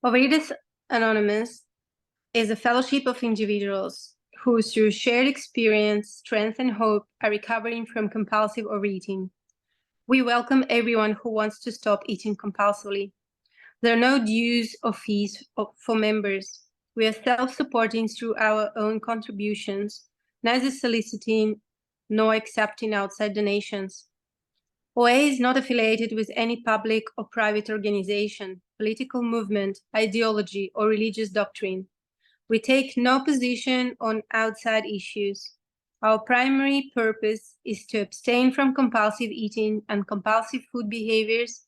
Overeaters Anonymous is a fellowship of individuals who, through shared experience, strength, and hope, are recovering from compulsive overeating. We welcome everyone who wants to stop eating compulsively. There are no dues or fees for members. We are self-supporting through our own contributions, neither soliciting nor accepting outside donations. OA is not affiliated with any public or private organization, political movement, ideology, or religious doctrine. We take no position on outside issues. Our primary purpose is to abstain from compulsive eating and compulsive food behaviors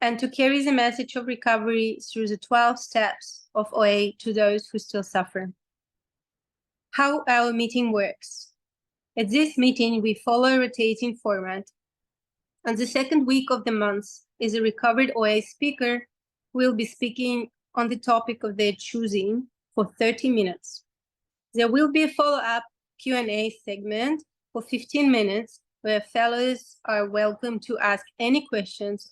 and to carry the message of recovery through the 12 steps of OA to those who still suffer. How our meeting works. At this meeting, we follow a rotating format. On the second week of the month is a recovered OA speaker who will be speaking on the topic of their choosing for 30 minutes. There will be a follow-up Q&A segment for 15 minutes where fellows are welcome to ask any questions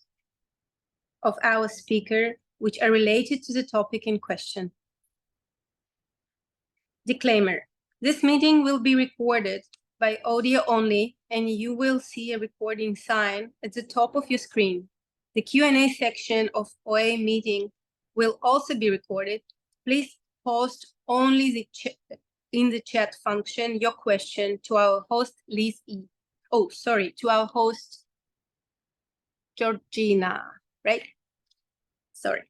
of our speaker which are related to the topic in question. Disclaimer: this meeting will be recorded by audio only, and you will see a recording sign at the top of your screen. The Q&A section of OA meeting will also be recorded. Please post only in the chat function your question to our host, Liz E. Oh, sorry, to our host, Georgina, right? Sorry.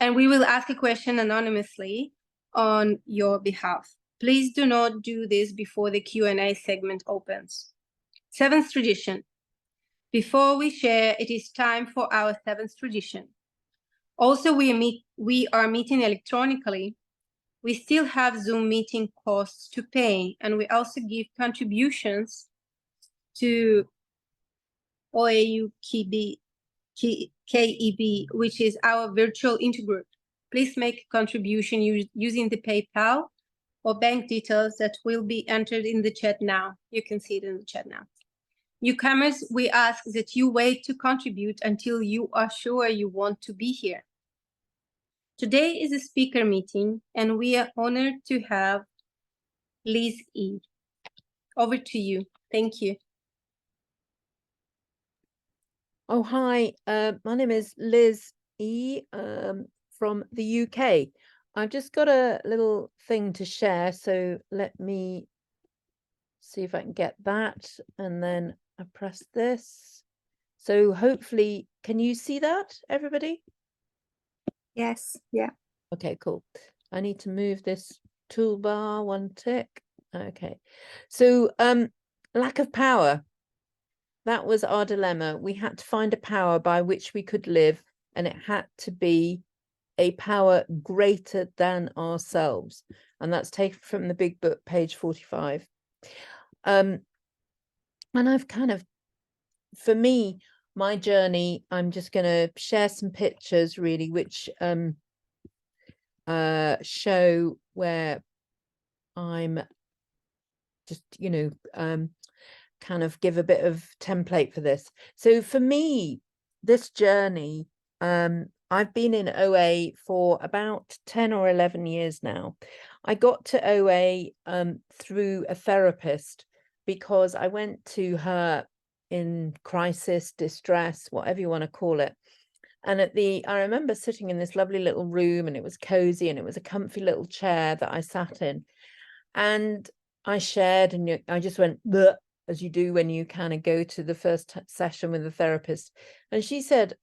And we will ask a question anonymously on your behalf. Please do not do this before the Q&A segment opens. Seventh tradition. Before we share, it is time for our seventh tradition. Also, we are meeting electronically. We still have Zoom meeting costs to pay, and we also give contributions to OAU KEB, which is our virtual intergroup. Please make a contribution using the PayPal or bank details that will be entered in the chat now. You can see it in the chat now. Newcomers, we ask that you wait to contribute until you are sure you want to be here. Today is a speaker meeting, and we are honored to have Liz E. Over to you. Thank you. Oh, hi. My name is Liz E. From the UK. I've just got a little thing to share, so let me see if I can get that, and then I press this. So hopefully, can you see that, everybody? Yes, yeah. Okay, cool. I need to move this toolbar, one tick. Okay. So lack of power. That was our dilemma. We had to find a power by which we could live, and it had to be a power greater than ourselves. And that's taken from the big book, page 45. And I've kind of, for me, my journey, I'm just going to share some pictures really, which show where I'm just, kind of give a bit of template for this. So for me, this journey, I've been in OA for about 10 or 11 years now. I got to OA through a therapist because I went to her in crisis, distress, whatever you want to call it. And I remember sitting in this lovely little room, and it was cozy, and it was a comfy little chair that I sat in. And I shared, and I just went, bleh, as you do when you kind of go to the first session with the therapist. And she said,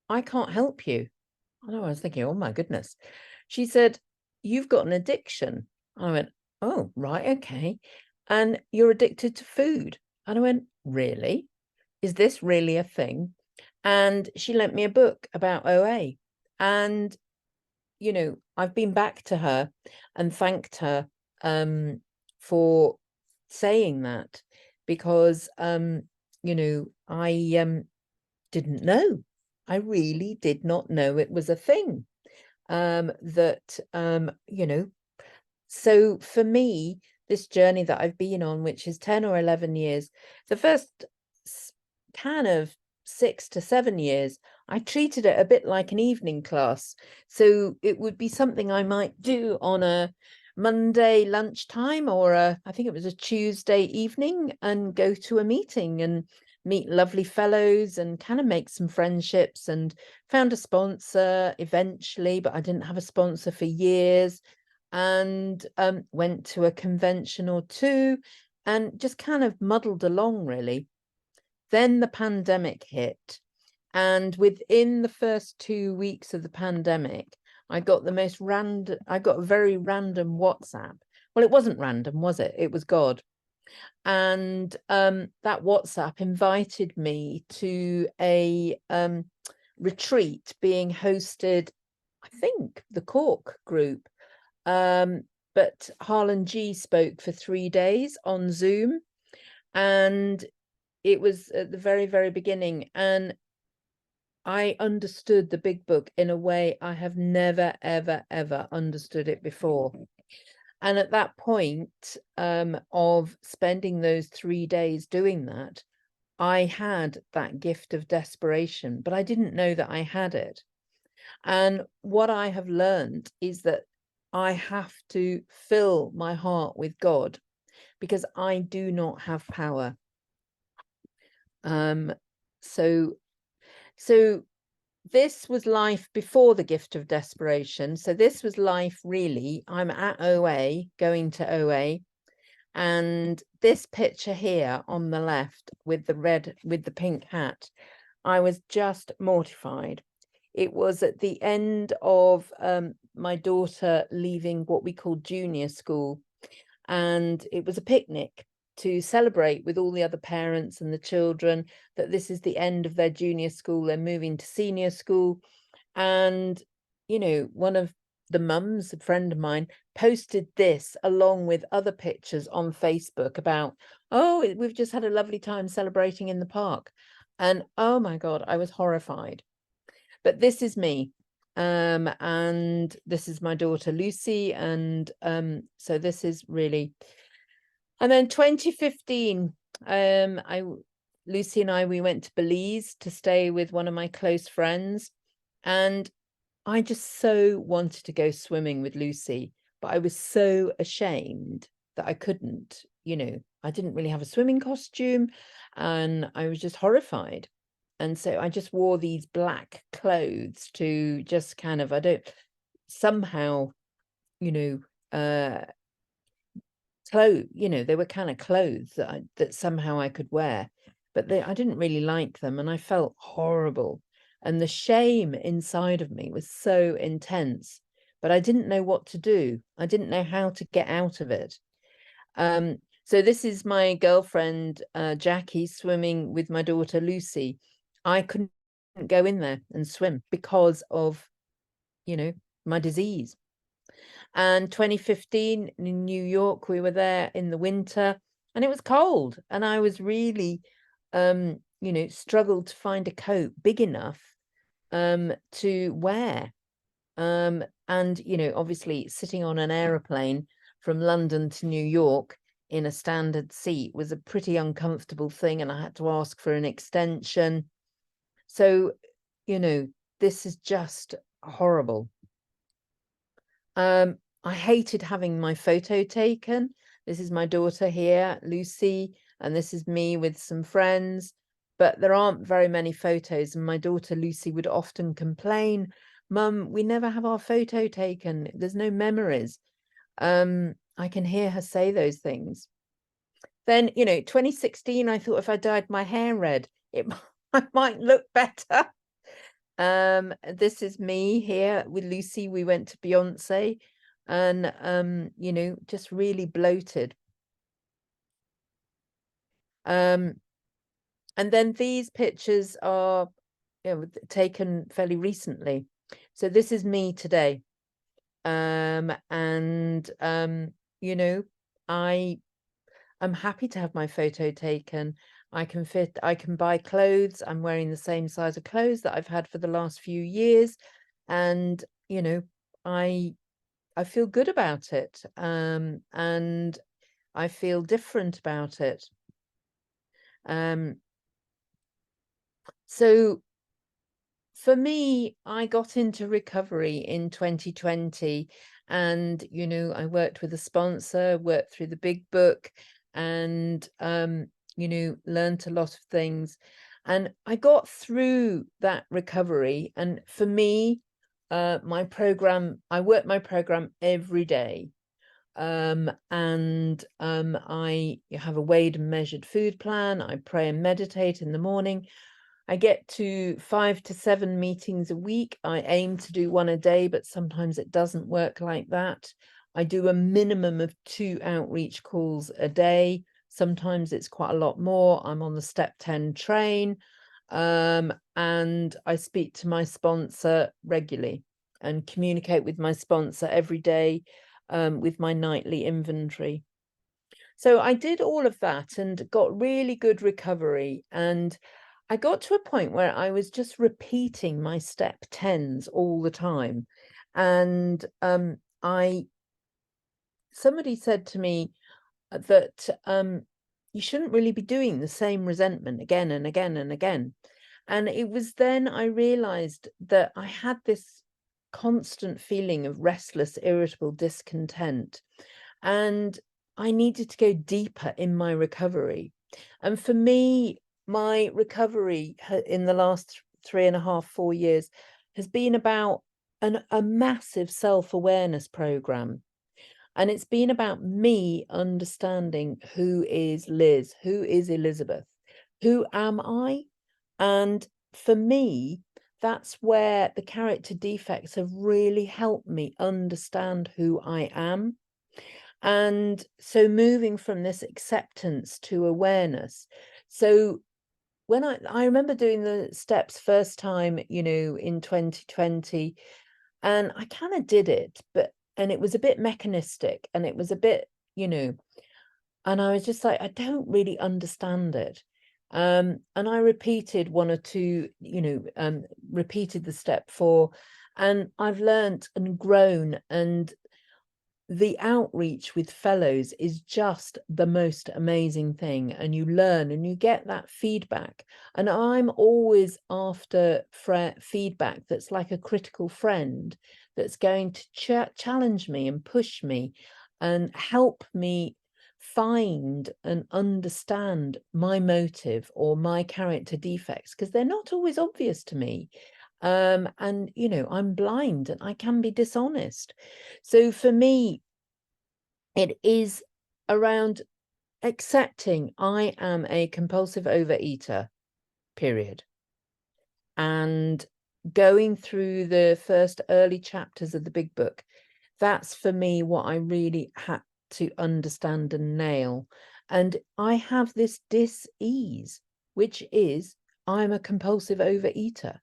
I can't help you. And I was thinking, oh my goodness. She said, you've got an addiction. I went, oh, right, okay. And you're addicted to food. And I went, really? Is this really a thing? And she lent me a book about OA. And, I've been back to her and thanked her for saying that, because, I didn't know. I really did not know it was a thing. So for me, this journey that I've been on, which is 10 or 11 years, the first kind of 6 to 7 years, I treated it a bit like an evening class. So it would be something I might do on a Monday lunchtime, or I think it was a Tuesday evening, and go to a meeting and meet lovely fellows and kind of make some friendships, and found a sponsor eventually, but I didn't have a sponsor for years, and went to a convention or two and just kind of muddled along really. Then the pandemic hit, and within the first 2 weeks of the pandemic, I got a very random WhatsApp. Well, it wasn't random, was it? It was God. And that WhatsApp invited me to a retreat being hosted, I think, the Cork group. But Harlan G spoke for 3 days on Zoom, and it was at the very, very beginning. And I understood the big book in a way I have never, ever, ever understood it before. And at that point of spending those 3 days doing that, I had that gift of desperation, but I didn't know that I had it. And what I have learned is that I have to fill my heart with God, because I do not have power. So this was life before the gift of desperation. So this was life really. I'm at OA, going to OA. And this picture here on the left with the pink hat, I was just mortified. It was at the end of my daughter leaving what we call junior school. And it was a picnic to celebrate with all the other parents and the children that this is the end of their junior school. They're moving to senior school. And, you know, one of the mums, a friend of mine, posted this along with other pictures on Facebook about, oh, we've just had a lovely time celebrating in the park. And oh my God, I was horrified. But this is me. And this is my daughter Lucy. And so this is really. And then 2015, Lucy and I, we went to Belize to stay with one of my close friends. And I just so wanted to go swimming with Lucy, but I was so ashamed that I couldn't, you know, I didn't really have a swimming costume, and I was just horrified. And so I just wore these black clothes to just kind of, somehow, you know, they were kind of clothes that somehow I could wear, but I didn't really like them, and I felt horrible. And the shame inside of me was so intense, but I didn't know what to do. I didn't know how to get out of it. So this is my girlfriend, Jackie, swimming with my daughter, Lucy. I couldn't go in there and swim because of, you know, my disease. And 2015 in New York, we were there in the winter, and it was cold. And I was really, you know, struggled to find a coat big enough to wear. And, you know, obviously sitting on an aeroplane from London to New York in a standard seat was a pretty uncomfortable thing, and I had to ask for an extension. So, you know, this is just horrible. I hated having my photo taken. This is my daughter here, Lucy, and this is me with some friends, but there aren't very many photos. And my daughter Lucy would often complain, Mum, we never have our photo taken. There's no memories. I can hear her say those things. Then, you know, 2016, I thought if I dyed my hair red, I might look better. This is me here with Lucy. We went to Beyonce, and you know, just really bloated. And then these pictures are, you know, taken fairly recently. So this is me today. And you know, I'm happy to have my photo taken. I can buy clothes. I'm wearing the same size of clothes that I've had for the last few years. And, you know, I feel good about it. And I feel different about it. So for me, I got into recovery in 2020, and I worked with a sponsor, worked through the big book, and learned a lot of things. And I got through that recovery. And for me, I work my program every day. I have a weighed and measured food plan. I pray and meditate in the morning. I get to 5 to 7 meetings a week. I aim to do one a day, but sometimes it doesn't work like that. I do a minimum of 2 outreach calls a day. Sometimes it's quite a lot more. I'm on the Step 10 train, and I speak to my sponsor regularly and communicate with my sponsor every day, with my nightly inventory. So I did all of that and got really good recovery. And I got to a point where I was just repeating my step 10s all the time. And somebody said to me that you shouldn't really be doing the same resentment again and again and again. And it was then I realized that I had this constant feeling of restless, irritable discontent. And I needed to go deeper in my recovery. And for me, my recovery in the last 3.5, 4 years has been about a massive self-awareness program. And it's been about me understanding who is Liz, who is Elizabeth, who am I? And for me, that's where the character defects have really helped me understand who I am. And so moving from this acceptance to awareness. So when I remember doing the steps first time, in 2020, and I kind of did it, and it was a bit mechanistic, and it was a bit, and I was just like, I don't really understand it. And I repeated 1 or 2, repeated the step 4, and I've learnt and grown, and the outreach with fellows is just the most amazing thing. And you learn and you get that feedback. And I'm always after feedback that's like a critical friend, that's going to challenge me and push me and help me find and understand my motive or my character defects, because they're not always obvious to me. And I'm blind and I can be dishonest. So for me, it is around accepting I am a compulsive overeater, period. And going through the first early chapters of the big book, that's for me what I really had to understand and nail. And I have this dis-ease, which is I'm a compulsive overeater.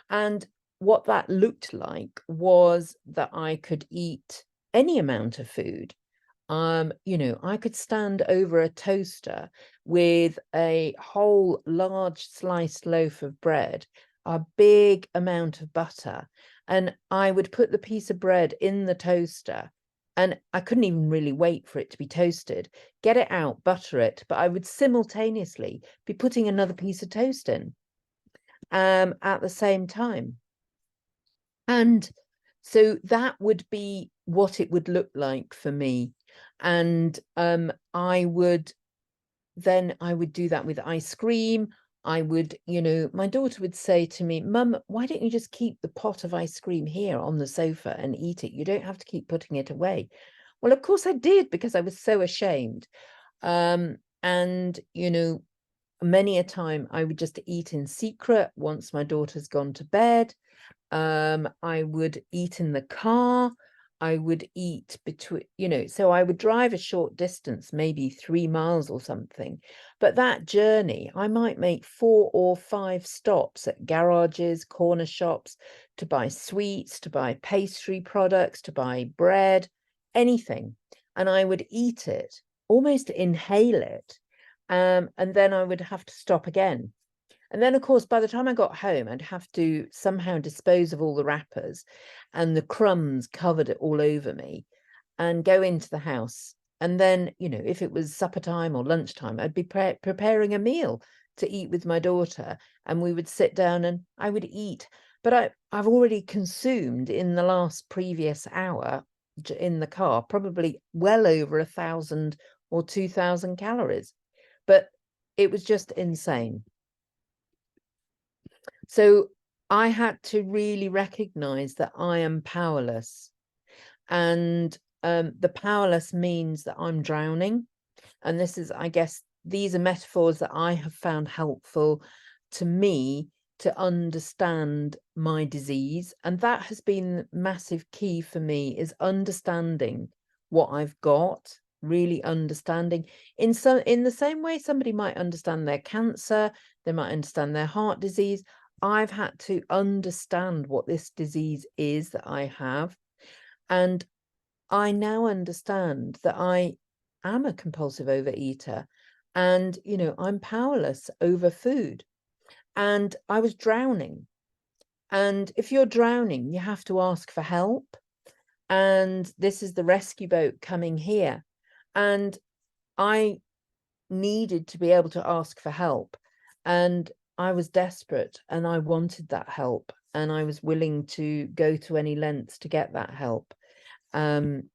And what that looked like was that I could eat any amount of food. I could stand over a toaster with a whole large sliced loaf of bread, a big amount of butter, and I would put the piece of bread in the toaster, and I couldn't even really wait for it to be toasted, get it out, butter it, but I would simultaneously be putting another piece of toast in at the same time. And so that would be what it would look like for me. And I would do that with ice cream. I would, my daughter would say to me, Mum, why don't you just keep the pot of ice cream here on the sofa and eat it? You don't have to keep putting it away. Well, of course I did, because I was so ashamed. And, many a time I would just eat in secret once my daughter's gone to bed. I would eat in the car. I would eat between, so I would drive a short distance, maybe 3 miles or something. But that journey, I might make 4 or 5 stops at garages, corner shops, to buy sweets, to buy pastry products, to buy bread, anything. And I would eat it, almost inhale it. And then I would have to stop again. And then, of course, by the time I got home, I'd have to somehow dispose of all the wrappers and the crumbs covered it all over me, and go into the house. And then, if it was supper time or lunchtime, I'd be preparing a meal to eat with my daughter, and we would sit down and I would eat. but I've already consumed in the last previous hour in the car, probably well over 1,000 or 2,000 calories, but it was just insane. So I had to really recognize that I am powerless, and the powerless means that I'm drowning. And this is, I guess, these are metaphors that I have found helpful to me to understand my disease. And that has been massive key for me, is understanding what I've got, really understanding in the same way somebody might understand their cancer, they might understand their heart disease. I've had to understand what this disease is that I have. And I now understand that I am a compulsive overeater, and, you know, I'm powerless over food, and I was drowning. And if you're drowning, you have to ask for help. And this is the rescue boat coming here. And I needed to be able to ask for help. And I was desperate, and I wanted that help. And I was willing to go to any lengths to get that help. And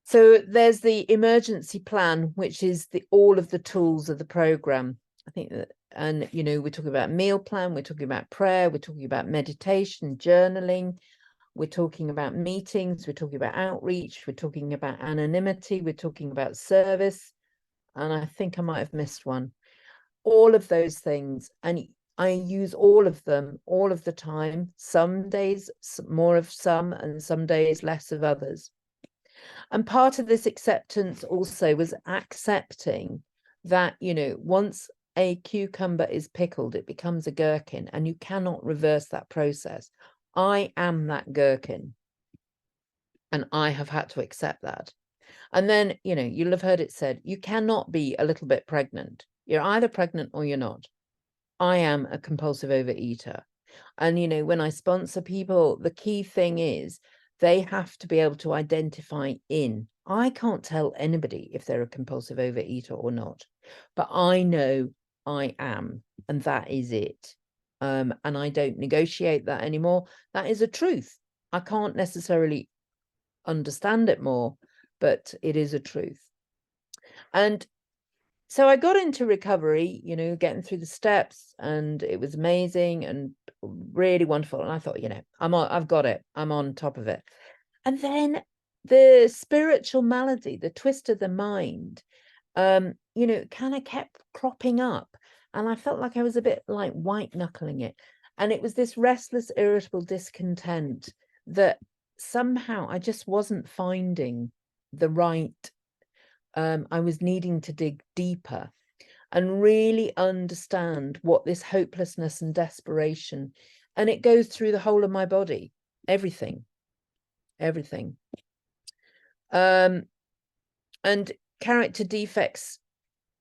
so there's the emergency plan, which is all of the tools of the program. I think that, and, you know, we're talking about meal plan, we're talking about prayer, we're talking about meditation, journaling, we're talking about meetings, we're talking about outreach, we're talking about anonymity, we're talking about service, and I think I might have missed one. All of those things, and I use all of them all of the time. Some days more of some, and some days less of others. And part of this acceptance also was accepting that, you know, once a cucumber is pickled, it becomes a gherkin, and you cannot reverse that process. I am that gherkin, and I have had to accept that. And then, you know, you'll have heard it said, you cannot be a little bit pregnant. You're either pregnant or you're not. I am a compulsive overeater. And, you know, when I sponsor people, the key thing is they have to be able to identify in. I can't tell anybody if they're a compulsive overeater or not, but I know I am, and that is it. And I don't negotiate that anymore. That is a truth. I can't necessarily understand it more, but it is a truth. And so I got into recovery, you know, getting through the steps, and it was amazing and really wonderful. And I thought, you know, I've got it. I'm on top of it. And then the spiritual malady, the twist of the mind, you know, kind of kept cropping up. And I felt like I was a bit like white knuckling it. And it was this restless, irritable discontent that somehow I just wasn't finding the right. I was needing to dig deeper and really understand what this hopelessness and desperation, and it goes through the whole of my body, everything. And character defects,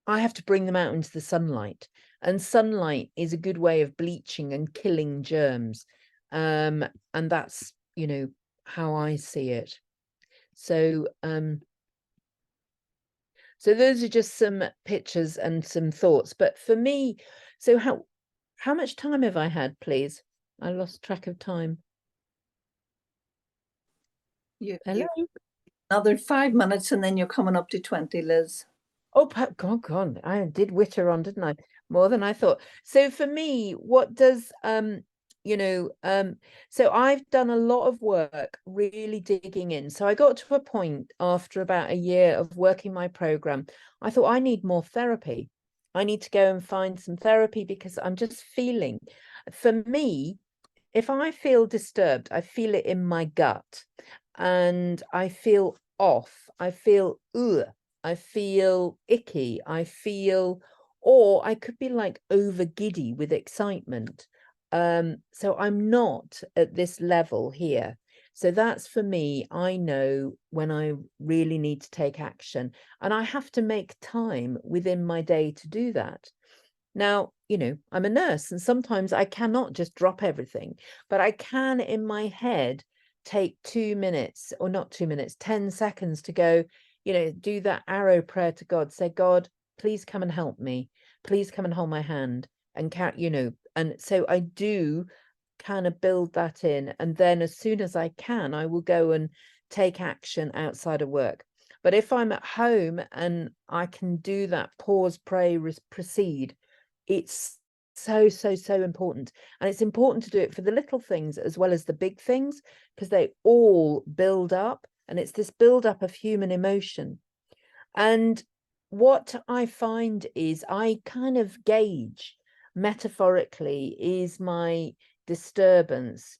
I have to bring them out into the sunlight, and sunlight is a good way of bleaching and killing germs. And that's, you know, how I see it. So so those are just some pictures and some thoughts. But for me, so how much time have I had, please? I lost track of time. Hello? Another 5 minutes, and then you're coming up to 20, Liz. Oh, God, I did witter on, didn't I? More than I thought. So for me, what does, you know, so I've done a lot of work really digging in. So I got to a point after about a year of working my program, I thought I need more therapy. I need to go and find some therapy, because I'm just feeling, for me, if I feel disturbed, I feel it in my gut, and I feel off. I feel, ugh. I feel icky, I feel, or I could be like over giddy with excitement. So I'm not at this level here. So that's, for me, I know when I really need to take action, and I have to make time within my day to do that. Now, you know, I'm a nurse, and sometimes I cannot just drop everything, but I can in my head take 2 minutes, or not 2 minutes, 10 seconds to go, you know, do that arrow prayer to God, say, God, please come and help me. Please come and hold my hand, and, you know, And so I do kind of build that in. And then as soon as I can, I will go and take action outside of work. But if I'm at home and I can do that pause, pray, proceed, it's so, so, so important. And it's important to do it for the little things as well as the big things, because they all build up. And it's this build up of human emotion. And what I find is I kind of gauge metaphorically is my disturbance,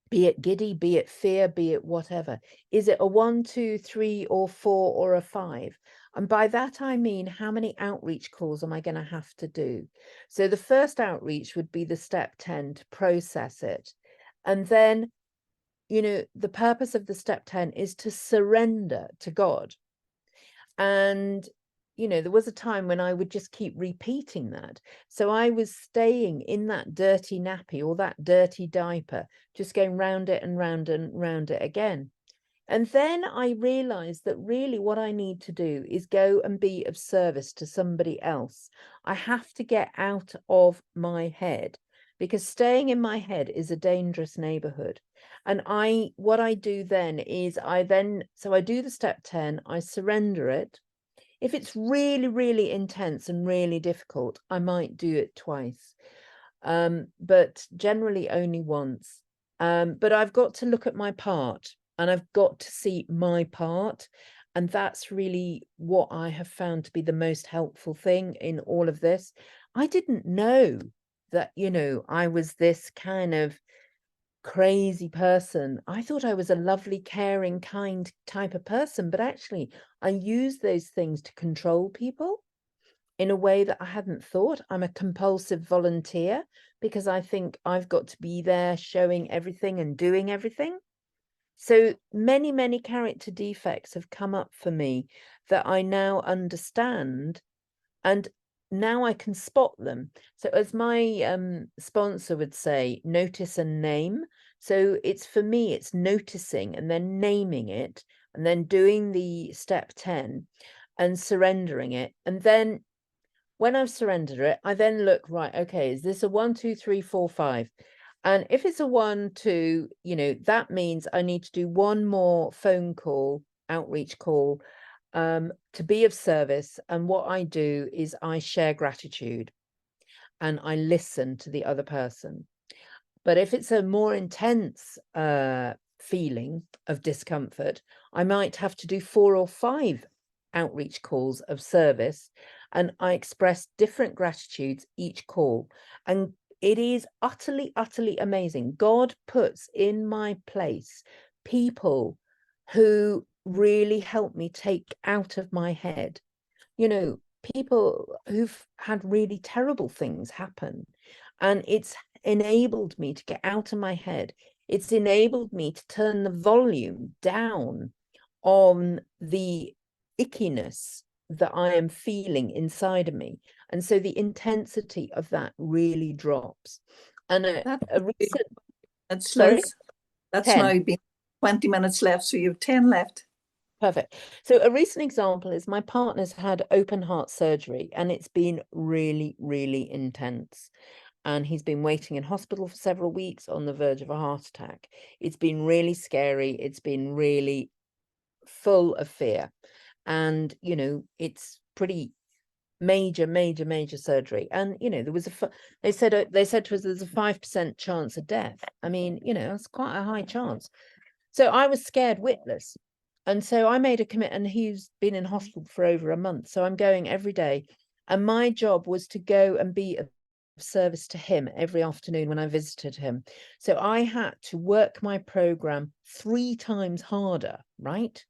be it giddy, be it fear, be it whatever. Is it a 1, 2, 3, or 4, or a 5? And by that, I mean, how many outreach calls am I going to have to do? So the first outreach would be the step 10 to process it. And then, you know, the purpose of the step 10 is to surrender to God. And, you know, there was a time when I would just keep repeating that. So I was staying in that dirty nappy or that dirty diaper, just going round it and round it again. And then I realized that really what I need to do is go and be of service to somebody else. I have to get out of my head, because staying in my head is a dangerous neighborhood. And what I do then is so I do the step 10, I surrender it. If it's really, really intense and really difficult, I might do it twice, but generally only once. But I've got to look at my part, and I've got to see my part. And that's really what I have found to be the most helpful thing in all of this. I didn't know that, you know, I was this kind of crazy person. I thought I was a lovely, caring, kind type of person, but actually I use those things to control people in a way that I hadn't thought. I'm a compulsive volunteer because I think I've got to be there showing everything and doing everything. So many, many character defects have come up for me that I now understand, and now I can spot them. So as my sponsor would say, notice and name. So it's, for me, it's noticing and then naming it, and then doing the step 10 and surrendering it. And then when I've surrendered it, I then look, right, okay, is this a 1, 2, 3, 4, 5? And if it's a 1, 2, you know, that means I need to do one more phone call, outreach call, to be of service. And what I do is I share gratitude and I listen to the other person. But if it's a more intense feeling of discomfort, I might have to do 4 or 5 outreach calls of service, and I express different gratitudes each call. And it is utterly, utterly amazing. God puts in my place people who really help me take out of my head. You know, people who've had really terrible things happen, and it's enabled me to get out of my head. It's enabled me to turn the volume down on the ickiness that I am feeling inside of me. And so the intensity of that really drops. And a recent, That's sorry? that's 10. now been 20 minutes left, so you have 10 left. Perfect. So a recent example is my partner's had open heart surgery, and it's been really, really intense. And he's been waiting in hospital for several weeks on the verge of a heart attack. It's been really scary. It's been really full of fear. And, you know, it's pretty major surgery. And, you know, there was they said to us there's a 5% chance of death. I mean, you know, it's quite a high chance. So I was scared witless. And so I made a commitment, and he's been in hospital for over a month. So I'm going every day. And my job was to go and be of service to him every afternoon when I visited him. So I had to work my program 3 times harder, right?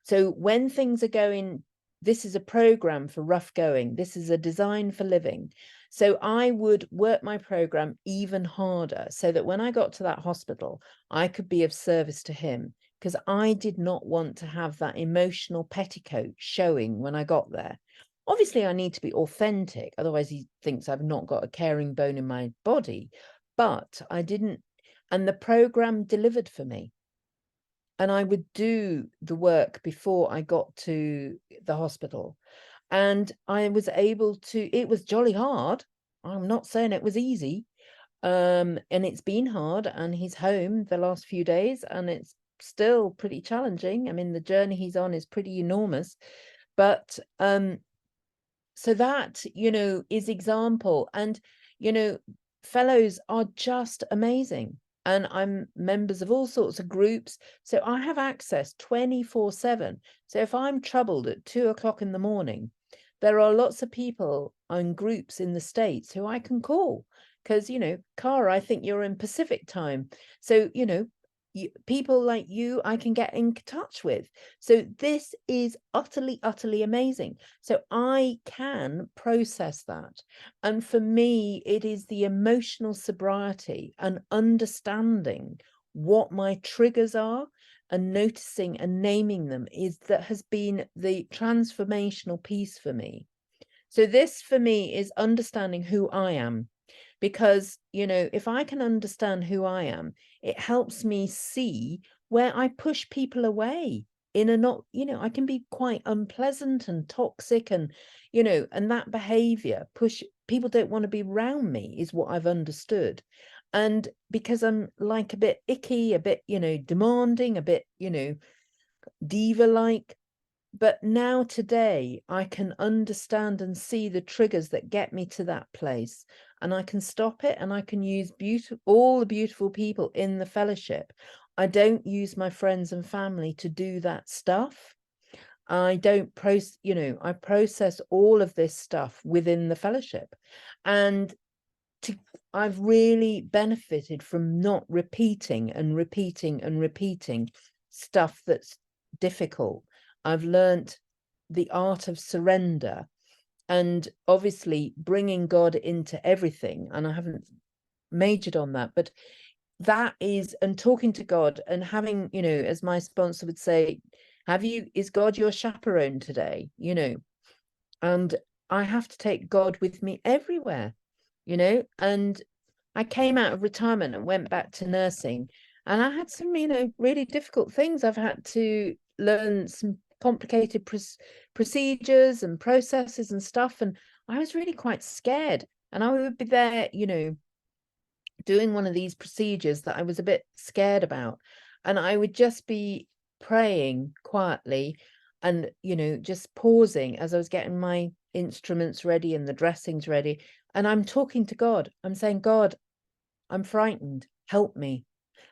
So when things are going, this is a program for rough going, this is a design for living. So I would work my program even harder so that when I got to that hospital, I could be of service to him, because I did not want to have that emotional petticoat showing when I got there. Obviously, I need to be authentic, otherwise he thinks I've not got a caring bone in my body. But I didn't, and the program delivered for me. And I would do the work before I got to the hospital. And I was able to, it was jolly hard, I'm not saying it was easy. And it's been hard, and he's home the last few days, and it's still pretty challenging. I mean, the journey he's on is pretty enormous, but so that, you know, is example. And, you know, fellows are just amazing, and I'm members of all sorts of groups, so I have access 24/7. So if I'm troubled at 2 o'clock in the morning, there are lots of people on groups in the States who I can call, because, you know, Cara, I think you're in Pacific time, so, you know, people like you I can get in touch with. So this is utterly amazing. So I can process that, and for me it is the emotional sobriety and understanding what my triggers are and noticing and naming them that has been the transformational piece for me. So this for me is understanding who I am, because, you know, if I can understand who I am, it helps me see where I push people away in a not, you know, I can be quite unpleasant and toxic, and, you know, and that behavior people don't want to be around me, is what I've understood. And because I'm like a bit icky, a bit, you know, demanding, a bit, you know, diva like. But now today I can understand and see the triggers that get me to that place, and I can stop it, and I can use all the beautiful people in the fellowship. I don't use my friends and family to do that stuff. I don't you know, I process all of this stuff within the fellowship, and I've really benefited from not repeating and repeating and repeating stuff that's difficult. I've learnt the art of surrender, and obviously bringing God into everything. And I haven't majored on that, but that is, and talking to God and having, you know, as my sponsor would say, is God your chaperone today? You know, and I have to take God with me everywhere, you know. And I came out of retirement and went back to nursing, and I had some, you know, really difficult things. I've had to learn some complicated procedures and processes and stuff, and I was really quite scared. And I would be there, you know, doing one of these procedures that I was a bit scared about, and I would just be praying quietly, and, you know, just pausing as I was getting my instruments ready and the dressings ready, and I'm talking to God. I'm saying, God, I'm frightened, help me.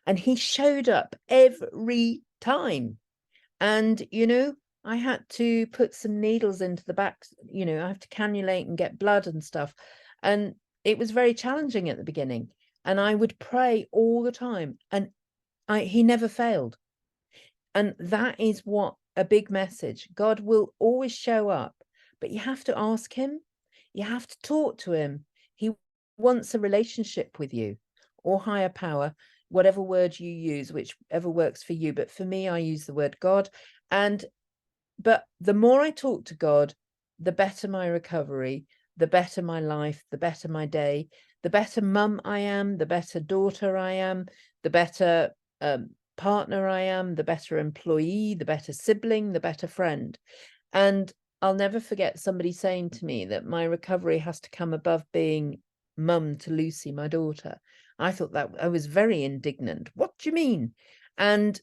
And he showed up every time. And, you know, I had to put some needles into the back, you know, I have to cannulate and get blood and stuff. And it was very challenging at the beginning. And I would pray all the time, and he never failed. And that is what a big message. God will always show up, but you have to ask him. You have to talk to him. He wants a relationship with you, or higher power, whatever word you use, whichever works for you. But for me, I use the word God. But the more I talk to God, the better my recovery, the better my life, the better my day, the better mum I am, the better daughter I am, the better partner I am, the better employee, the better sibling, the better friend. And I'll never forget somebody saying to me that my recovery has to come above being mum to Lucy, my daughter. I thought that I was very indignant. What do you mean? And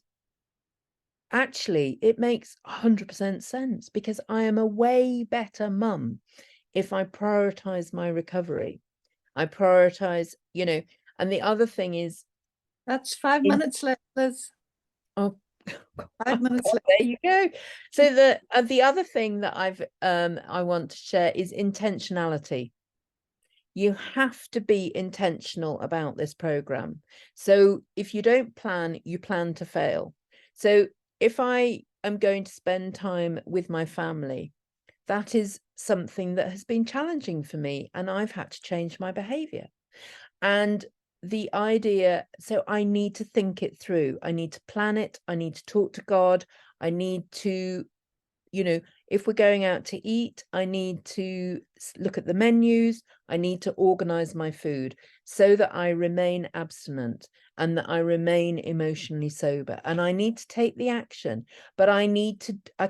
actually, it makes 100% sense, because I am a way better mum if I prioritize my recovery. I prioritize, you know, and the other thing is, That's 5 minutes left, Liz. oh, 5 minutes left. there you go. So the other thing that I want to share is intentionality. You have to be intentional about this program. So if you don't plan, you plan to fail. So if I am going to spend time with my family, that is something that has been challenging for me, and I've had to change my behavior. And the idea, so I need to think it through. I need to plan it. I need to talk to God. I need to, you know, if we're going out to eat, I need to look at the menus. I need to organize my food so that I remain abstinent and that I remain emotionally sober. And I need to take the action, but I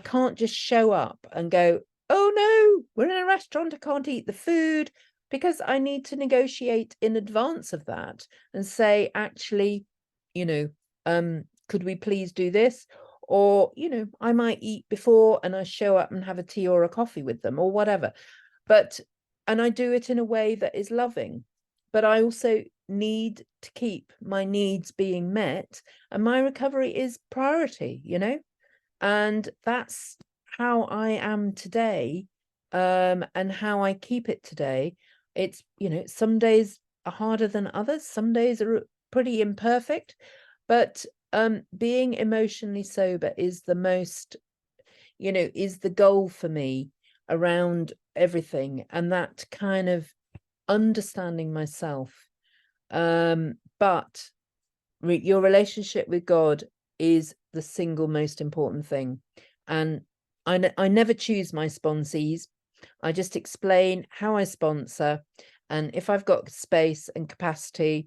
can't just show up and go, oh no, we're in a restaurant, I can't eat the food. because I need to negotiate in advance of that and say, actually, could we please do this? Or, I might eat before and I show up and have a tea or a coffee with them or whatever. And I do it in a way that is loving, but I also need to keep my needs being met, and my recovery is priority, and that's how I am today, and how I keep it today. It's, some days are harder than others, some days are pretty imperfect, but being emotionally sober is the most, is the goal for me around everything, and that kind of understanding myself. But your relationship with God is the single most important thing. And I never choose my sponsees. I just explain how I sponsor, and if I've got space and capacity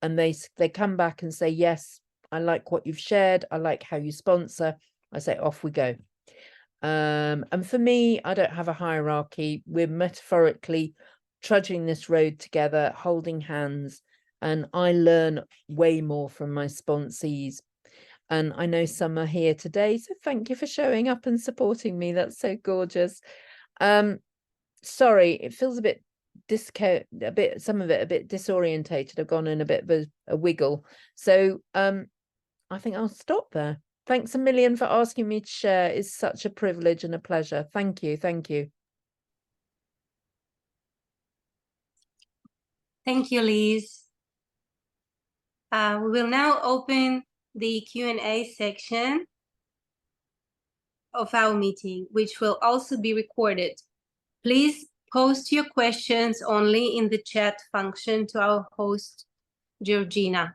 and they come back and say, yes, I like what you've shared, I like how you sponsor, I say, off we go. And for me, I don't have a hierarchy. We're metaphorically trudging this road together, holding hands, and I learn way more from my sponsees. And I know some are here today, so thank you for showing up and supporting me. That's so gorgeous. Sorry, it feels a bit some of it a bit disorientated. I've gone in a bit of a wiggle. So I think I'll stop there. Thanks a million for asking me to share. It's such a privilege and a pleasure. Thank you. Thank you. Thank you, Liz. We will now open the Q&A section of our meeting, which will also be recorded. Please post your questions only in the chat function to our host, Georgina,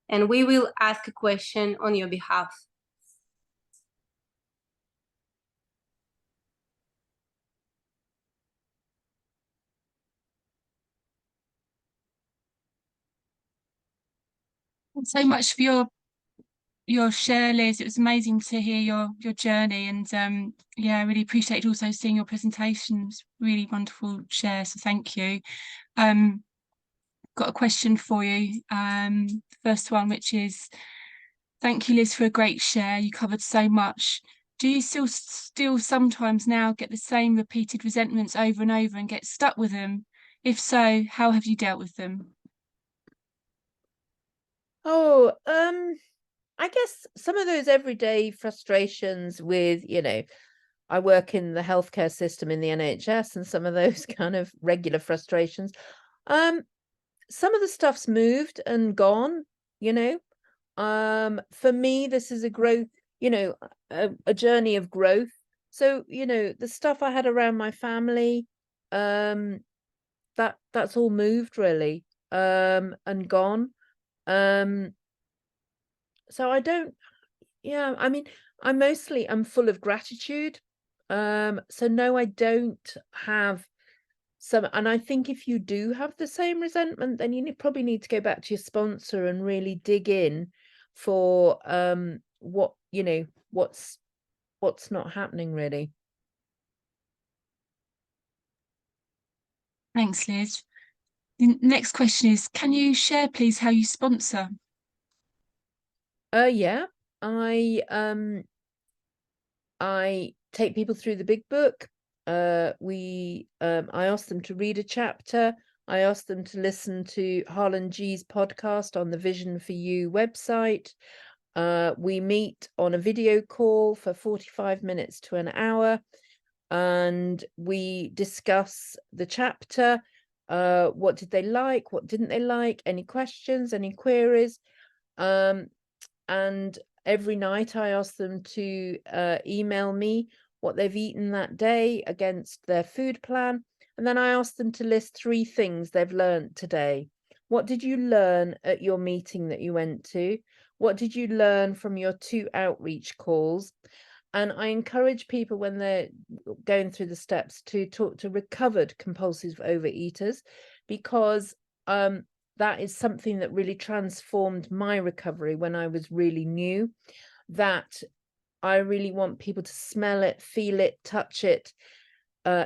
and we will ask a question on your behalf. Thanks so much for your share, Liz. It was amazing to hear your journey, and yeah, I really appreciate also seeing your presentations. Really wonderful share, so thank you. Got a question for you. The first one, which is, thank you, Liz, for a great share. You covered so much. Do you still sometimes now get the same repeated resentments over and over and get stuck with them? If so, how have you dealt with them? Oh, I guess some of those everyday frustrations with, I work in the healthcare system in the NHS, and some of those kind of regular frustrations. Some of the stuff's moved and gone, for me, this is a growth, a journey of growth. So, the stuff I had around my family, that's all moved really, and gone. So I don't, I mean, I'm full of gratitude. So no, I don't have some, and I think if you do have the same resentment, then you probably need to go back to your sponsor and really dig in for what, what's not happening really. Thanks, Liz. The next question is, can you share, please, how you sponsor? Yeah, I take people through the big book. I ask them to read a chapter. I ask them to listen to Harlan G's podcast on the Vision for You website. We meet on a video call for 45 minutes to an hour, and we discuss the chapter. What did they like? What didn't they like? Any questions? Any queries? And every night I ask them to email me what they've eaten that day against their food plan. And then I ask them to list 3 things they've learned today. What did you learn at your meeting that you went to? What did you learn from your 2 outreach calls? And I encourage people when they're going through the steps to talk to recovered compulsive overeaters, because that is something that really transformed my recovery when I was really new. That I really want people to smell it, feel it, touch it,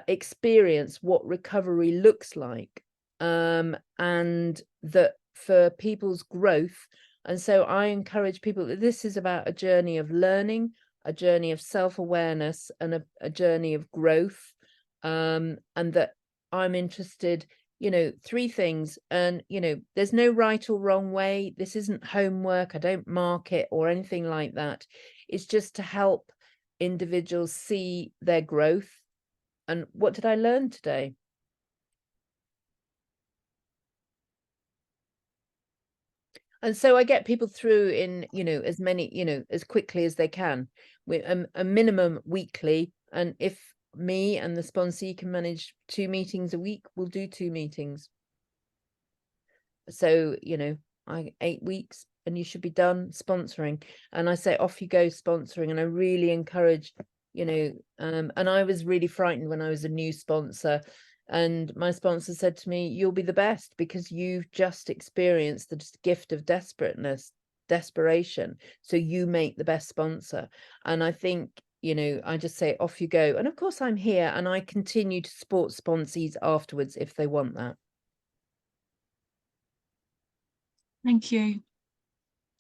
experience what recovery looks like, and that for people's growth. And so I encourage people that this is about a journey of learning, a journey of self-awareness, and a journey of growth, and that I'm interested, you know, 3 things. And, you know, there's no right or wrong way. This isn't homework. I don't mark it or anything like that. It's just to help individuals see their growth. And what did I learn today? And so I get people through in, you know, as many, you know, as quickly as they can, with a minimum weekly. And if me and the sponsee can manage 2 meetings a week, we'll do 2 meetings. So, you know, 8 weeks and you should be done sponsoring. And I say, off you go sponsoring. And I really encourage, you know, and I was really frightened when I was a new sponsor. And my sponsor said to me, you'll be the best because you've just experienced the gift of desperation. So you make the best sponsor. And I think, you know, I just say, off you go. And of course, I'm here and I continue to support sponsees afterwards if they want that. Thank you.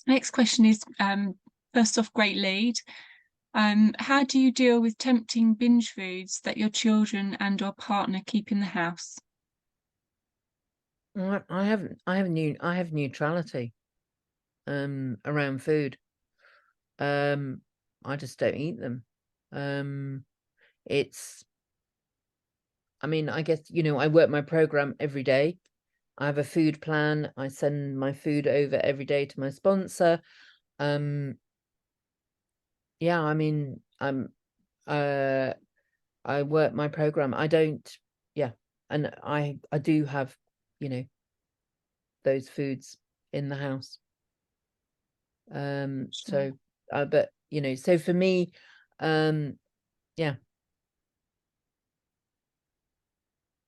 Next question is, first off, great lead. How do you deal with tempting binge foods that your children and or partner keep in the house? I have neutrality around food. I just don't eat them. I mean, I guess, you know, I work my program every day. I have a food plan. I send my food over every day to my sponsor. Yeah, I mean, I work my program. I don't, yeah. And I do have, you know, those foods in the house. Sure. So, but, you know, so for me, yeah.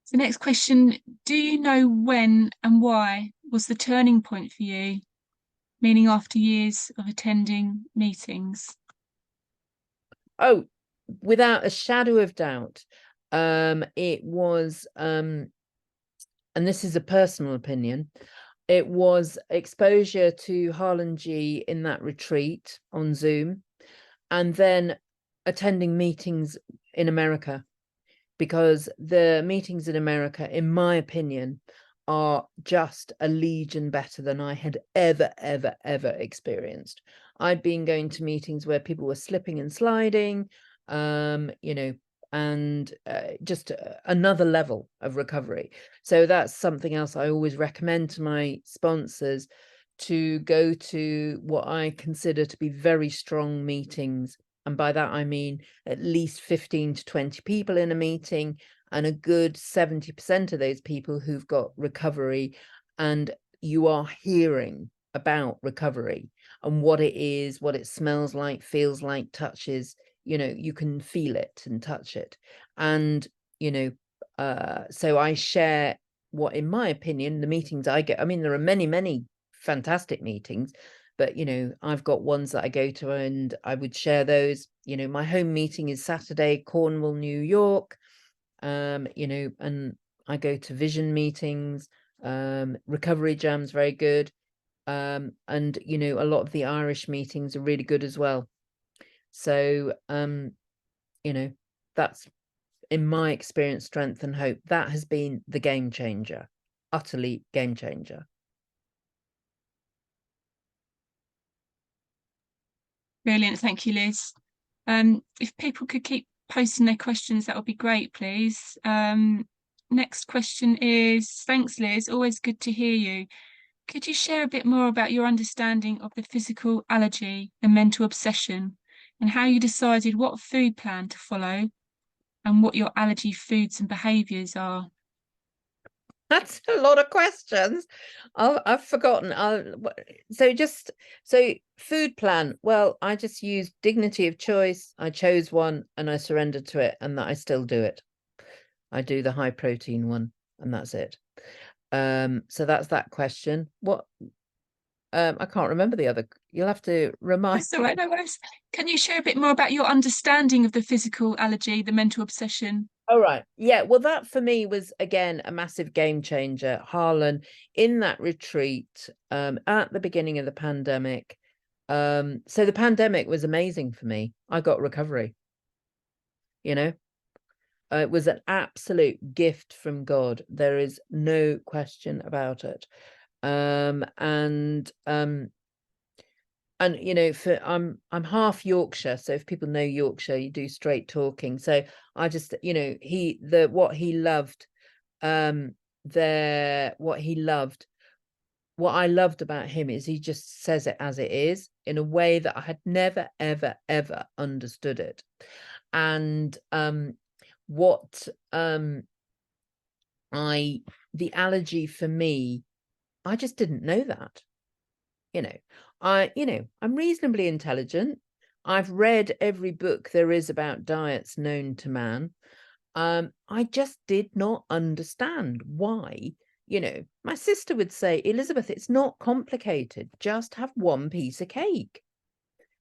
So next question, do you know when and why was the turning point for you? Meaning after years of attending meetings? Oh, without a shadow of doubt, it was, and this is a personal opinion, it was exposure to Harlan G in that retreat on Zoom, and then attending meetings in America, because the meetings in America, in my opinion, are just a legion better than I had ever experienced. I'd been going to meetings where people were slipping and sliding, you know, and just another level of recovery. So that's something else I always recommend to my sponsors, to go to what I consider to be very strong meetings. And by that, I mean at least 15 to 20 people in a meeting, and a good 70% of those people who've got recovery, and you are hearing about recovery and what it is, what it smells like, feels like, touches, you know, you can feel it and touch it. And, you know, so I share what, in my opinion, the meetings I get, I mean, there are many fantastic meetings, but, you know, I've got ones that I go to and I would share those. You know, my home meeting is Saturday, Cornwall, New York. You know, and I go to vision meetings, recovery jam's very good. And, you know, a lot of the Irish meetings are really good as well. So, you know, that's, in my experience, strength and hope. That has been the game changer, utterly game changer. Brilliant, thank you, Liz. If people could keep posting their questions, that would be great, please. Next question is, thanks, Liz, always good to hear you. Could you share a bit more about your understanding of the physical allergy and mental obsession, and how you decided what food plan to follow and what your allergy foods and behaviours are? That's a lot of questions. I've forgotten. So food plan. Well, I just used dignity of choice. I chose one and I surrendered to it, and that I still do it. I do the high protein one, and that's it. So that's that question. What? I can't remember the other. You'll have to remind. That's all right, no worries. Can you share a bit more about your understanding of the physical allergy, the mental obsession, All right. Yeah. Well, that for me was again a massive game changer. Harlan in that retreat at the beginning of the pandemic. So the pandemic was amazing for me. I got recovery. You know, it was an absolute gift from God. There is no question about it. And you know, for I'm half Yorkshire, so if people know Yorkshire, you do straight talking. So I just, you know, what he loved what I loved about him is he just says it as it is in a way that I had never ever understood it. And the allergy for me, I just didn't know that. You know, I'm reasonably intelligent. I've read every book there is about diets known to man. I just did not understand why. You know, my sister would say, Elizabeth, it's not complicated. Just have one piece of cake.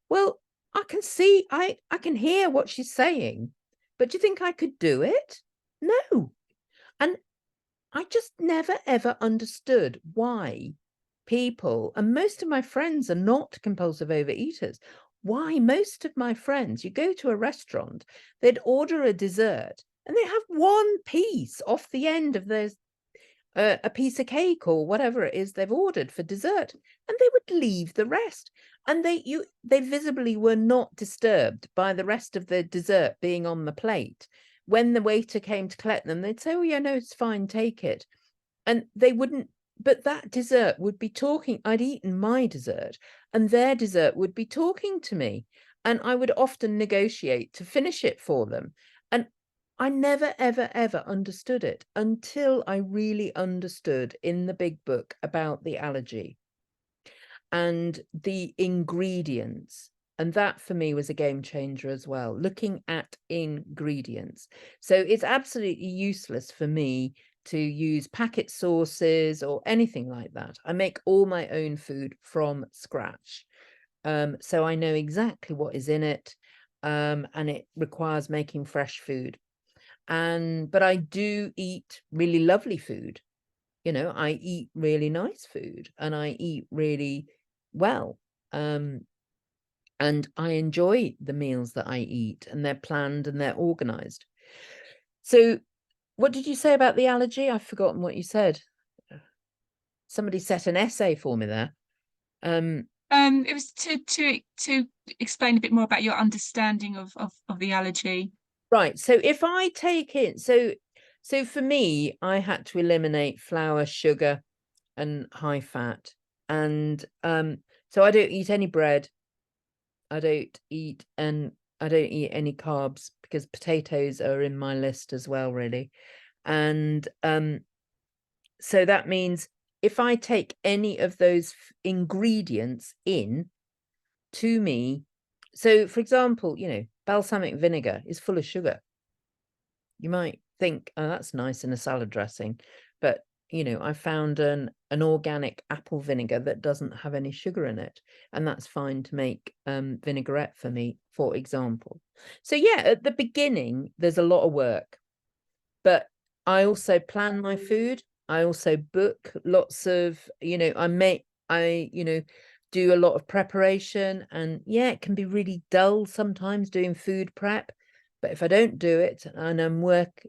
Well, I can see, I can hear what she's saying, but do you think I could do it? No. And I just never ever understood why people, and most of my friends are not compulsive overeaters, why most of my friends, you go to a restaurant, they'd order a dessert and they have one piece off the end of their a piece of cake or whatever it is they've ordered for dessert, and they would leave the rest. And they visibly were not disturbed by the rest of the dessert being on the plate. When the waiter came to collect them, they'd say, oh yeah, no, it's fine, take it. And they wouldn't, but that dessert would be talking. I'd eaten my dessert and their dessert would be talking to me, and I would often negotiate to finish it for them. And I never ever understood it until I really understood in the big book about the allergy and the ingredients. And that for me was a game changer as well, looking at ingredients. So it's absolutely useless for me to use packet sauces or anything like that. I make all my own food from scratch. So I know exactly what is in it, and it requires making fresh food. But I do eat really lovely food. You know, I eat really nice food and I eat really well. And I enjoy the meals that I eat, and they're planned and they're organized. So what did you say about the allergy? I've forgotten what you said. Somebody set an essay for me there. It was to explain a bit more about your understanding of the allergy. Right. So if I take in, so for me, I had to eliminate flour, sugar, and high fat. And so I don't eat any bread. I don't eat any carbs, because potatoes are in my list as well, really. And so that means if I take any of those ingredients in to me, so for example, you know, balsamic vinegar is full of sugar. You might think, oh, that's nice in a salad dressing, but you know, I found an organic apple vinegar that doesn't have any sugar in it, and that's fine to make vinaigrette for me, for example. So yeah, at the beginning there's a lot of work, but I also plan my food. I also book lots of, you know, I do a lot of preparation, and yeah, it can be really dull sometimes doing food prep. But if I don't do it and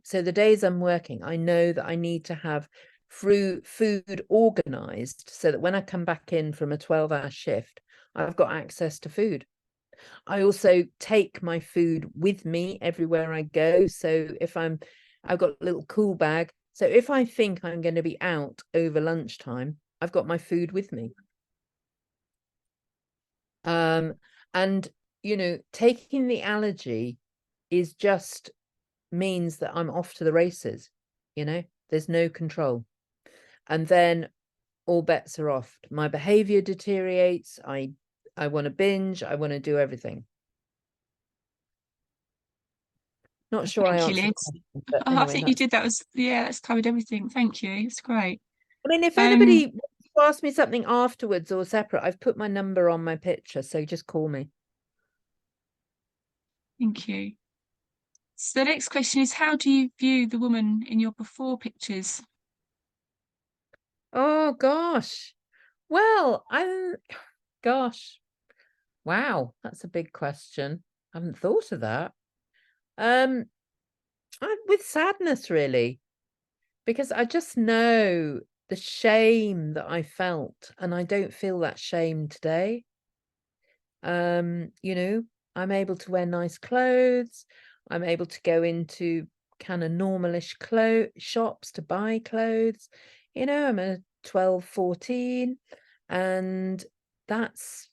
so the days I'm working, I know that I need to have food organized so that when I come back in from a 12-hour shift, I've got access to food. I also take my food with me everywhere I go. So if I've got a little cool bag. So if I think I'm going to be out over lunchtime, I've got my food with me. And, you know, taking the allergy means that I'm off to the races. You know, there's no control. And then all bets are off. My behavior deteriorates. I want to binge. I want to do everything. Not sure I Thank you, answered. Liz. But I anyway, think you did. That's covered everything. Thank you. It's great. I mean, if anybody wants to ask me something afterwards or separate, I've put my number on my picture, so just call me. Thank you. So the next question is, how do you view the woman in your before pictures? Oh gosh. Well, gosh. Wow, that's a big question. I haven't thought of that. With sadness, really, because I just know the shame that I felt, and I don't feel that shame today. You know, I'm able to wear nice clothes. I'm able to go into kind of normalish shops to buy clothes. You know, I'm a 12, 14, and that's,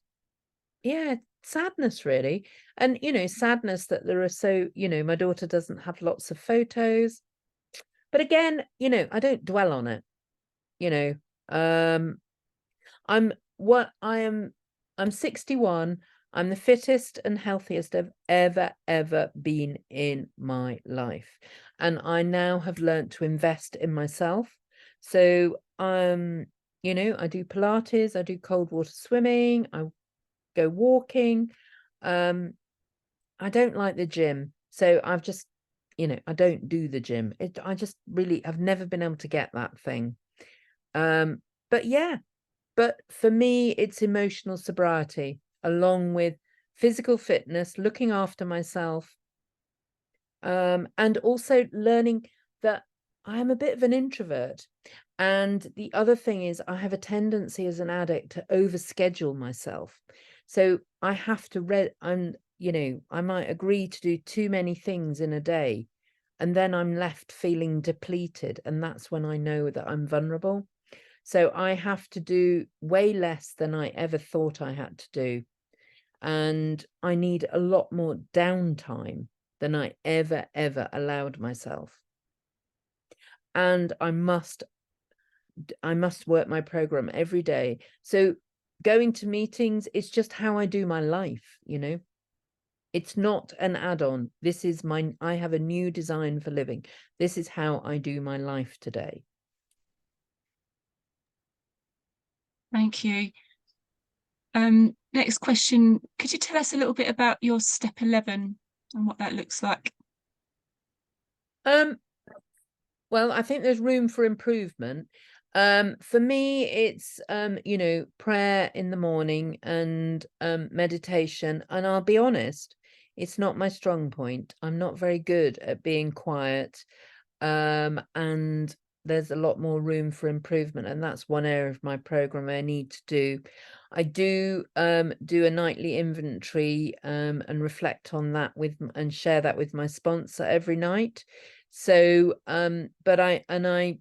yeah, sadness really. And, you know, sadness that there are so, you know, my daughter doesn't have lots of photos. But again, you know, I don't dwell on it. You know, I'm 61. I'm the fittest and healthiest I've ever been in my life. And I now have learnt to invest in myself. So, you know, I do Pilates, I do cold water swimming, I go walking. I don't like the gym. So I've just, you know, I don't do the gym. I just really have never been able to get that thing. But yeah, but for me, it's emotional sobriety along with physical fitness, looking after myself, and also learning that I'm a bit of an introvert. And the other thing is I have a tendency as an addict to overschedule myself. So I have to you know, I might agree to do too many things in a day, and then I'm left feeling depleted. And that's when I know that I'm vulnerable. So I have to do way less than I ever thought I had to do. And I need a lot more downtime than I ever allowed myself. And I must work my program every day. So going to meetings, it's just how I do my life, you know. It's not an add-on. This is I have a new design for living. This is how I do my life today. Thank you. Next question. Could you tell us a little bit about your step 11 and what that looks like? Well, I think there's room for improvement. For me, it's you know, prayer in the morning and meditation. And I'll be honest, it's not my strong point. I'm not very good at being quiet. And there's a lot more room for improvement. And that's one area of my program I need to do. I do do a nightly inventory and reflect on that and share that with my sponsor every night. So, but I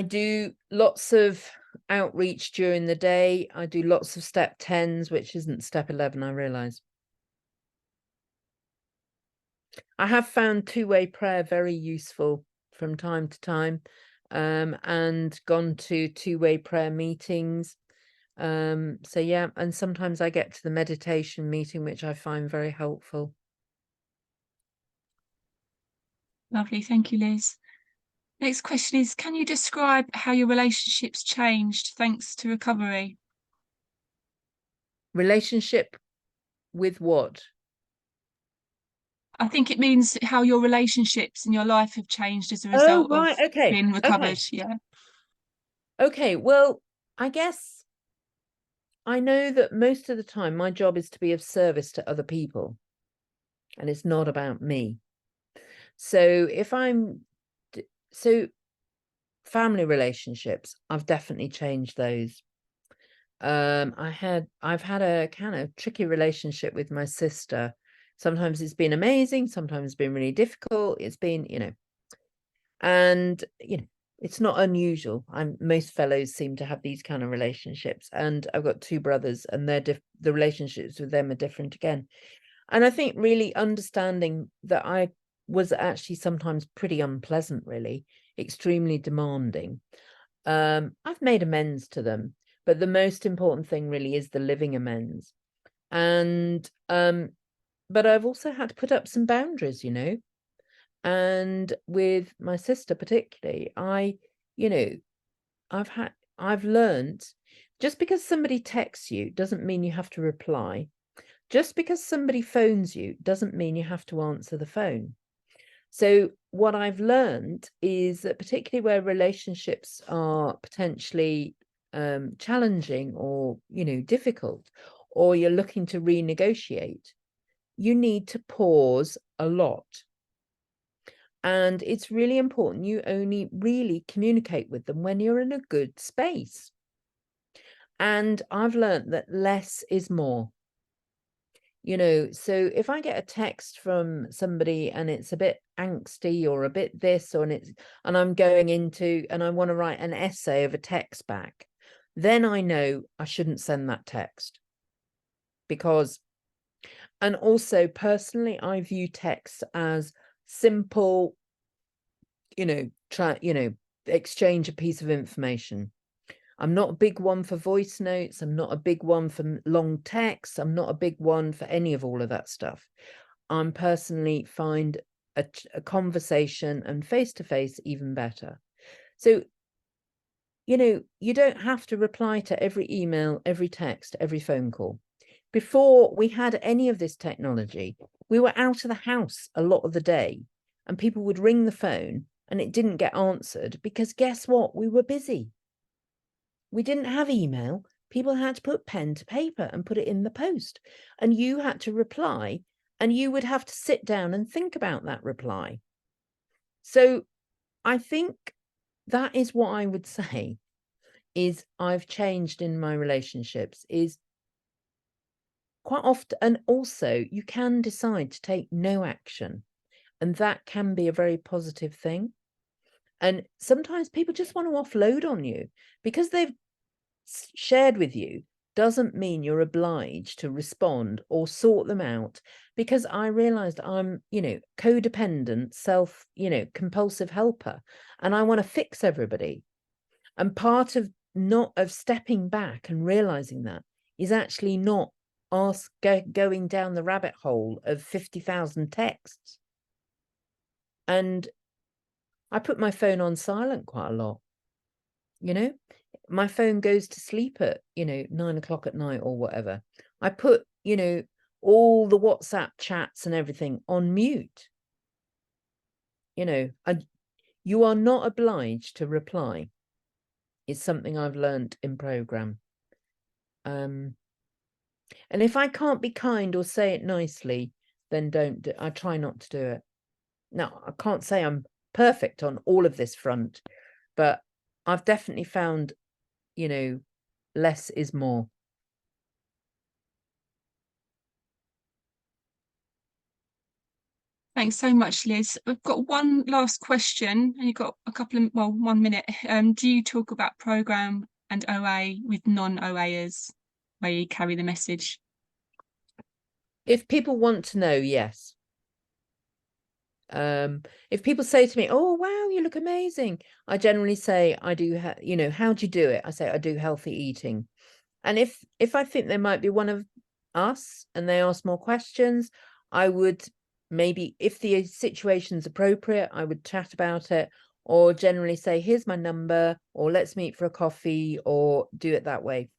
do lots of outreach during the day. I do lots of step 10s, which isn't step 11, I realize. I have found two-way prayer very useful from time to time, and gone to two-way prayer meetings. So yeah, and sometimes I get to the meditation meeting, which I find very helpful. Lovely, thank you, Liz. Next question is, can you describe how your relationships changed thanks to recovery? Relationship with what? I think it means how your relationships in your life have changed as a result of Okay. being recovered. Yeah. Okay, well, I guess I know that most of the time my job is to be of service to other people, and it's not about me. So family relationships, I've definitely changed those. I've had a kind of tricky relationship with my sister. Sometimes it's been amazing, sometimes it's been really difficult. It's been, you know, and you know, it's not unusual. Most fellows seem to have these kind of relationships, and I've got two brothers, and the relationships with them are different again. And I think really understanding that I was actually sometimes pretty unpleasant, really, extremely demanding. I've made amends to them, but the most important thing really is the living amends. And but I've also had to put up some boundaries, you know. And with my sister particularly, you know, I've learned, just because somebody texts you doesn't mean you have to reply. Just because somebody phones you doesn't mean you have to answer the phone. So what I've learned is that particularly where relationships are potentially challenging or, you know, difficult, or you're looking to renegotiate, you need to pause a lot. And it's really important you only really communicate with them when you're in a good space. And I've learned that less is more. You know, so if I get a text from somebody and it's a bit angsty or a bit this, or and I'm going into and I want to write an essay of a text back, then I know I shouldn't send that text. Because, and also personally, I view text as simple, exchange a piece of information. I'm not a big one for voice notes. I'm not a big one for long texts. I'm not a big one for any of all of that stuff. I'm personally find a conversation and face-to-face even better. So, you don't have to reply to every email, every text, every phone call. Before we had any of this technology, we were out of the house a lot of the day and people would ring the phone and it didn't get answered because guess what? We were busy. We didn't have email. People had to put pen to paper and put it in the post. And you had to reply and you would have to sit down and think about that reply. So I think that is what I would say is I've changed in my relationships is quite often. And also you can decide to take no action. And that can be a very positive thing. And sometimes people just want to offload on you because they've shared with you doesn't mean you're obliged to respond or sort them out, because I realized I'm, codependent, compulsive helper, and I want to fix everybody. And part of stepping back and realizing that is actually not going down the rabbit hole of 50,000 texts. And I put my phone on silent quite a lot. My phone goes to sleep at 9 o'clock at night or whatever. I put all the WhatsApp chats and everything on mute. You are not obliged to reply. It's something I've learned in program. And if I can't be kind or say it nicely, then I try not to do it. Now, I can't say I'm perfect on all of this front, but I've definitely found, less is more. Thanks so much, Liz. We've got one last question, and you've got 1 minute. Do you talk about program and OA with non-OAers, where you carry the message? If people want to know, yes. If people say to me, "Oh, wow, you look amazing," I generally say, "I do, how do you do it?" I say, "I do healthy eating." And if I think they might be one of us and they ask more questions, I would maybe, if the situation's appropriate, I would chat about it, or generally say, "Here's my number," or "Let's meet for a coffee," or do it that way.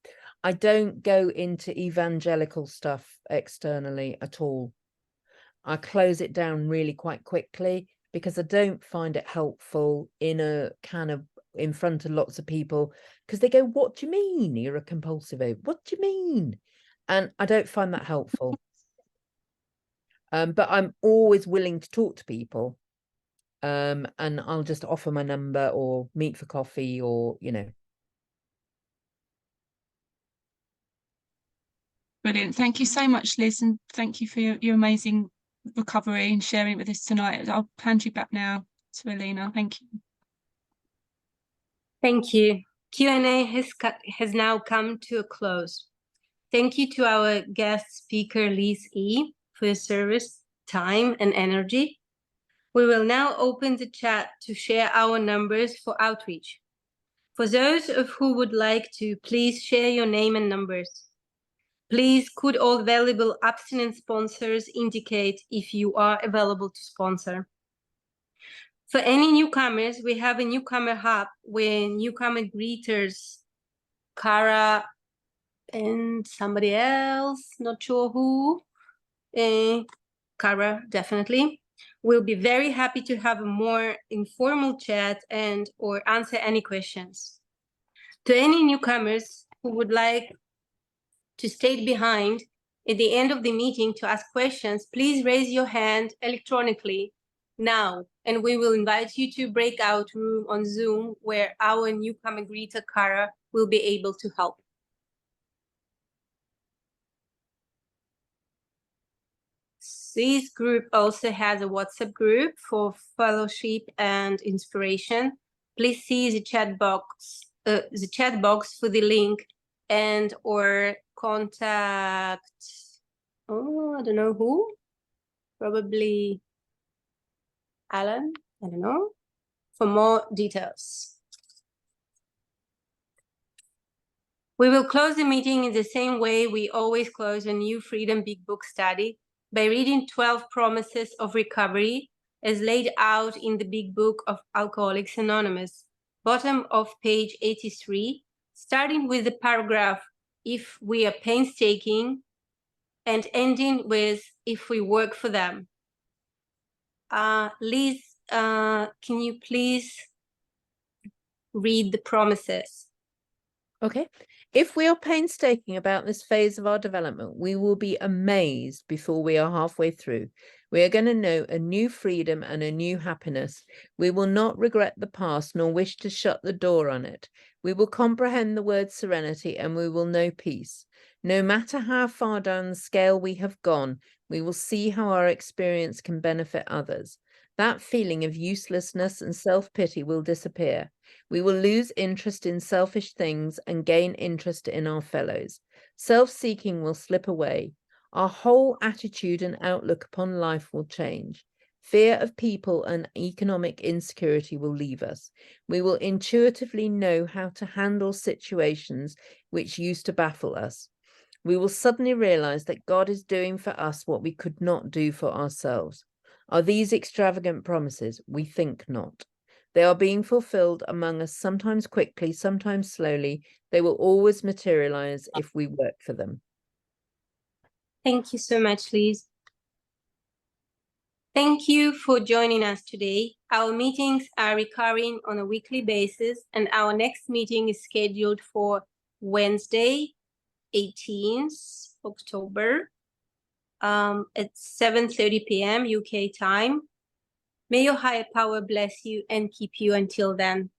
I don't go into evangelical stuff externally at all. I close it down really quite quickly because I don't find it helpful in front of lots of people, because they go, "What do you mean you're a compulsive overeater? What do you mean?" And I don't find that helpful. But I'm always willing to talk to people. And I'll just offer my number or meet for coffee or, Brilliant. Thank you so much, Liz, and thank you for your amazing recovery and sharing it with us tonight. I'll hand you back now to Alina. Thank you. Thank you. Q&A has now come to a close. Thank you to our guest speaker, Liz E., for your service, time, and energy. We will now open the chat to share our numbers for outreach. For those of who would like to, please share your name and numbers. Please, could all available abstinent sponsors indicate if you are available to sponsor. For any newcomers, we have a newcomer hub where newcomer greeters Cara and somebody else, not sure who, Kara, definitely. We'll be very happy to have a more informal chat and or answer any questions. To any newcomers who would like to stay behind at the end of the meeting to ask questions, please raise your hand electronically now, and we will invite you to breakout room on Zoom where our newcomer greeter, Kara, will be able to help. This group also has a WhatsApp group for fellowship and inspiration. Please see the chat box for the link and or contact, I don't know who, probably Alan, I don't know, for more details. We will close the meeting in the same way we always close a New Freedom Big Book study, by reading 12 promises of recovery as laid out in the Big Book of Alcoholics Anonymous, bottom of page 83, starting with the paragraph, if we are painstaking, and ending with, if we work for them. Liz, can you please read the promises? Okay. If we are painstaking about this phase of our development, we will be amazed before we are halfway through. We are going to know a new freedom and a new happiness. We will not regret the past nor wish to shut the door on it. We will comprehend the word serenity and we will know peace. No matter how far down the scale we have gone, we will see how our experience can benefit others. That feeling of uselessness and self-pity will disappear. We will lose interest in selfish things and gain interest in our fellows. Self-seeking will slip away. Our whole attitude and outlook upon life will change. Fear of people and economic insecurity will leave us. We will intuitively know how to handle situations which used to baffle us. We will suddenly realize that God is doing for us what we could not do for ourselves. Are these extravagant promises? We think not. They are being fulfilled among us, sometimes quickly, sometimes slowly. They will always materialize if we work for them. Thank you so much, Liz. Thank you for joining us today. Our meetings are recurring on a weekly basis, and our next meeting is scheduled for Wednesday, 18th October at 7:30 p.m. UK time. May your higher power bless you and keep you until then.